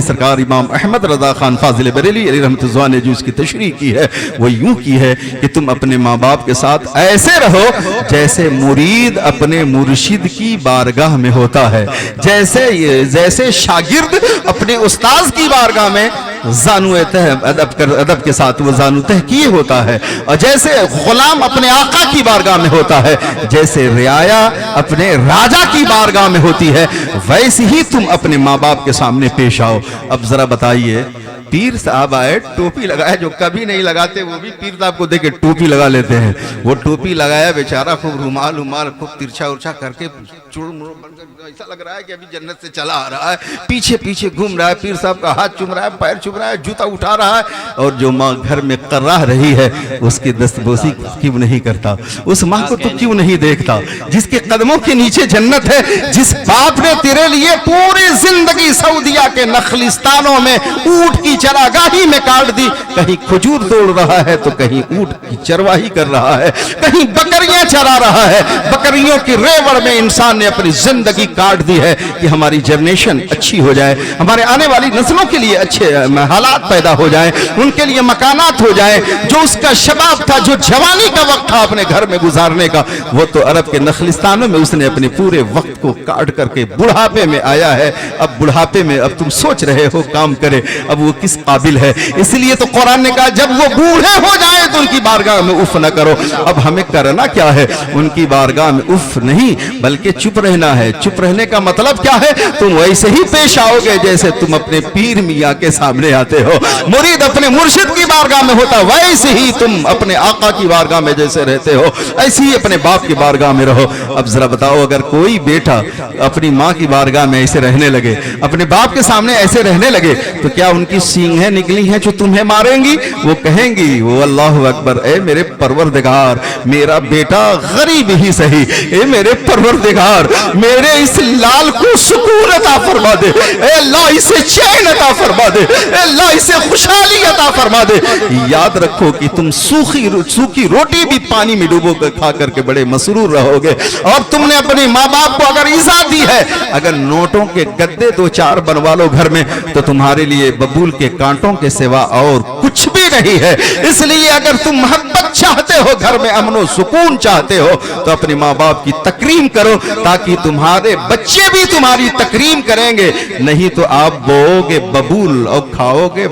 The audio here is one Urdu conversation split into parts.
سرکار امام احمد رضا خان فاضل بریلوی علیہ رحمۃ اللہ نے جو اس کی تشریح کی ہے وہ یوں کی ہے کہ تم اپنے ماں باپ کے ساتھ ایسے رہو جیسے مرید اپنے مرشد کی بارگاہ میں ہوتا ہے، جیسے شاگرد اپنے استاذ کی بارگاہ میں زانو ادب کے ساتھ وہ زانو تحقیق ہوتا ہے، اور جیسے غلام اپنے آقا کی بارگاہ میں ہوتا ہے، جیسے رعایا اپنے راجا کی بارگاہ میں ہوتی ہے، ویسے ہی تم اپنے ماں باپ کے سامنے پیش آؤ۔ اب ذرا بتائیے، پیر صاحب آئے ٹوپی لگائے، جو کبھی نہیں لگاتے وہ بھی پیر صاحب کو دیکھ کے ٹوپی لگا لیتے ہیں، وہ ٹوپی لگایا بیچارہ خوب رومال خوب ترچھا ارچھا کر کے ایسا لگ رہا ہے کہ ابھی جنت سے چلا آ رہا ہے، پیچھے پیچھے گھوم رہا ہے، پیر صاحب کا ہاتھ چوم رہا ہے، پیر چوم رہا ہے، جوتا اٹھا رہا ہے، اور جو ماں گھر میں قرار رہی ہے اس کی دستبوسی کیوں نہیں کرتا؟ اس ماں کو تو کیوں نہیں دیکھتا جس کے قدموں کے نیچے جنت ہے؟ جس باپ نے تیرے لیے پوری زندگی سعودیہ کے نخلستانوں میں اونٹ کی چراگاہی میں کاٹ دی، کہیں کھجور توڑ رہا ہے تو کہیں اونٹ کی چرواہی کر رہا ہے، کہیں بکریاں چرا رہا ہے، بکریوں کی ریوڑ میں انسان نے اپنی زندگی کاٹ دی ہے کہ ہماری جنریشن اچھی ہو جائے، ہمارے آنے والی نسلوں کے لیے اچھے حالات پیدا ہو جائیں، ان کے لیے مکانات ہو جائیں۔ جو اس کا شباب تھا، جو جوانی کا وقت تھا اپنے گھر میں گزارنے کا، وہ تو عرب کے نخلستانوں میں اس نے اپنے پورے وقت کو کاٹ کر کے بڑھاپے میں آیا ہے۔ اب بڑھاپے میں اب تم سوچ رہے ہو کام کرے، اب وہ کس قابل ہے؟ اس لیے تو قرآن نے کہا جب وہ بوڑھے ہو جائیں تو ان کی بارگاہ میں اف نہ کرو۔ اب ہمیں کرنا کیا ہے؟ ان کی بارگاہ میں اف نہیں بلکہ چپ رہنا ہے۔ چپ رہنے کا مطلب کیا ہے؟ تم ویسے ہی پیش آؤ گے جیسے تم اپنے پیر میاں کے سامنے آتے ہو۔ مرید اپنے مرشد کی بارگاہ میں ہوتا، ویسے ہی تم اپنے آقا کی بارگاہ میں جیسے رہتے ہو ایسے ہی اپنے باپ کی بارگاہ میں رہو۔ اب ذرا بتاؤ، اگر کوئی بیٹا اپنی ماں کی بارگاہ میں ایسے رہنے لگے، اپنے باپ کے سامنے ایسے رہنے لگے، تو کیا ان کی سینگیں نکلی ہیں جو تمہیں ماریں گی؟ وہ کہیں گی وہ اللہ اکبر، اے میرے پروردگار، میرا بیٹا غریب ہی صحیح، اے میرے پروردگار میرے اس لال کو سکون عطا فرما دے، اے اللہ اسے چین عطا فرما دے، اے اللہ اسے خوشحالی عطا فرما دے۔ یاد رکھو کہ تم سوکھی روٹی بھی پانی میں ڈوبو کر کھا کر کے بڑے مسرور رہو گے، اور تم نے اپنے ماں باپ کو اگر ایزا دی ہے، اگر نوٹوں کے گدے دو چار بنوا لو گھر میں، تو تمہارے لیے ببول کے کانٹوں کے سوا اور کچھ بھی نہیں ہے۔ اس لیے اگر تم محبت چاہتے ہو، گھر میں امن و سکون چاہتے ہو، تو اپنے ماں باپ کی تکریم کرو تاکہ تمہارے بچے بھی تمہاری تکریم کریں گے۔ نہیں تو آپ بوؤ گے ببول اور کھاؤ گے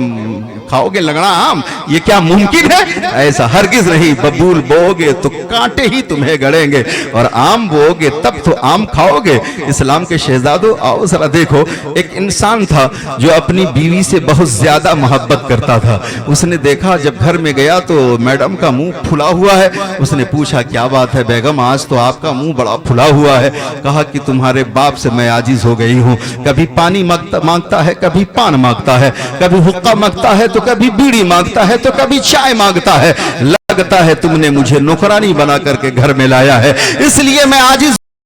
لنگڑا آم، یہ کیا ممکن ہے؟ ایسا ہرگز نہیں۔ ببول بوؤ گے تو کانٹے ہی تمہیں گڑیں گے، اور آم بوؤ گے تب تو آم کھاؤ گے۔ اسلام کے شہزادوں، آؤ ذرا دیکھو، ایک انسان تھا جو اپنی بیوی سے بہت زیادہ محبت کرتا تھا۔ اس نے دیکھا جب گھر میں گیا تو میڈم کا منہ پھلا ہوا ہے۔ اس نے پوچھا کیا بات ہے بیگم، آج تو آپ کا منہ بڑا پھلا ہوا ہے؟ کہا کہ تمہارے باپ سے میں عاجز ہو گئی ہوں، کبھی پانی مانگتا ہے، کبھی پان مانگتا ہے، کبھی حقہ مانگتا ہے تو کبھی بیڑی مانگتا ہے تو کبھی چائے مانگتا ہے۔ لگتا ہے تم نے مجھے نوکرانی بنا کر کے گھر میں لایا ہے، اس لیے میں عاجز